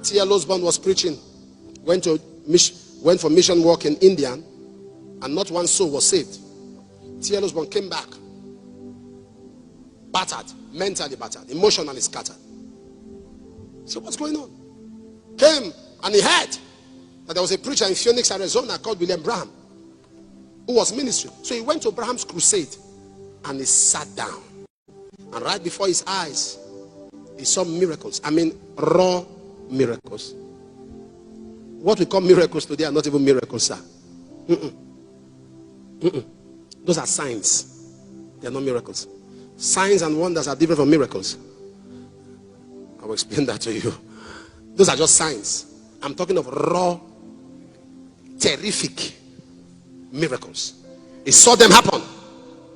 T.L. Osborne was preaching, went for mission work in India, and not one soul was saved. T.L. Osborne came back, battered, mentally battered, emotionally scattered. So what's going on? Came and he heard that there was a preacher in Phoenix, Arizona called William Branham who was ministering. So he went to Branham's crusade and he sat down. And right before his eyes, he saw miracles. I mean, raw miracles. What we call miracles today are not even miracles, sir. Those are signs. They are not miracles. Signs and wonders are different from miracles. I will explain that to you. Those are just signs. I'm talking of raw, terrific miracles. He saw them happen.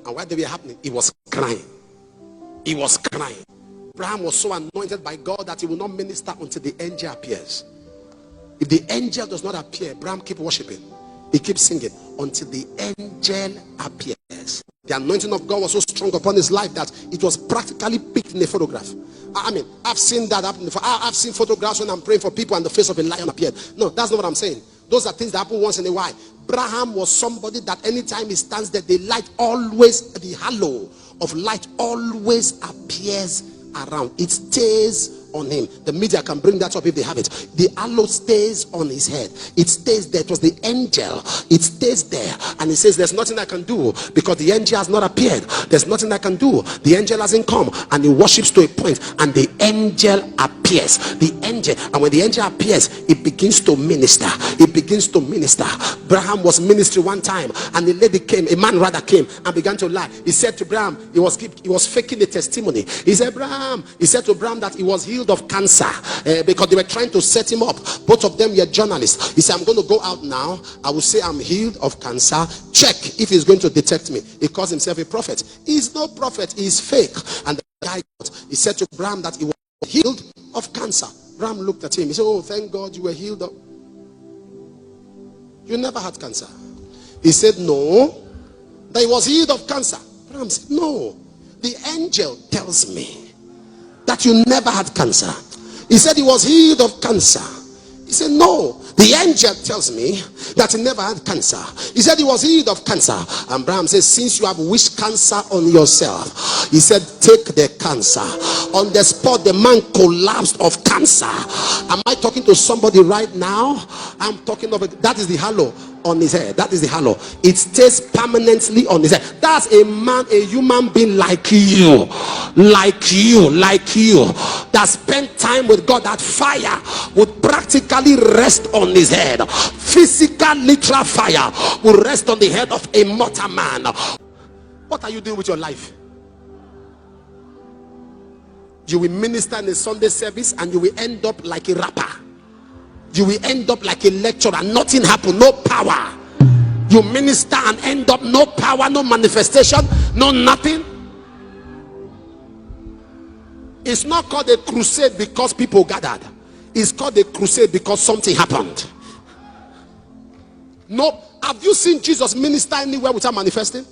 And while they were happening, he was crying. He was crying. Abraham was so anointed by God that he will not minister until the angel appears. If the angel does not appear, Abraham keeps worshiping. He keeps singing until the angel appears. The anointing of God was so strong upon his life that it was practically picked in a photograph. I mean, I've seen that happen before. I've seen photographs when I'm praying for people and the face of a lion appeared. No, that's not what I'm saying. Those are things that happen once in a while. Abraham was somebody that anytime he stands there, the light always, the halo of light always appears around. It stays on him. The media can bring that up if they have it. The halo stays on his head. It stays there. It was the angel. It stays there. And he says, there's nothing I can do because the angel has not appeared. There's nothing I can do. The angel hasn't come. And he worships to a point, and the angel appears. The angel, and when the angel appears, it begins to minister. It begins to minister. Abraham was ministry one time, and a lady came, a man rather came and began to lie. He said to Abraham, he was faking a testimony. He said to Abraham that he was healed of cancer because they were trying to set him up. Both of them were journalists. He said, I'm going to go out now. I will say I'm healed of cancer. Check if he's going to detect me. He calls himself a prophet. He's no prophet. He's fake. And the guy, he said to Abraham that he was healed of cancer. Abraham looked at him. He said, oh, thank God you were healed of. You never had cancer. He said, no, that he was healed of cancer. Abraham said, no, the angel tells me that you never had cancer. He said he was healed of cancer. He said, no, the angel tells me that he never had cancer. He said he was healed of cancer. And Branham says, since you have wished cancer on yourself, he said, take the cancer. On the spot, the man collapsed of cancer. Am I talking to somebody right now? I'm talking of it. That is the halo on his head. That is the halo. It stays permanently on his head. That's a man, a human being like you, that spent time with God. That fire would practically rest on his head. Physical, literal fire will rest on the head of a mortal man. What are you doing with your life? You will minister in a Sunday service and you will end up like a rapper. You will end up like a lecturer. Nothing happened. No power. You minister and end up no power, no manifestation, no nothing. It's not called a crusade because people gathered. It's called a crusade because something happened. No. Have you seen Jesus minister anywhere without manifesting?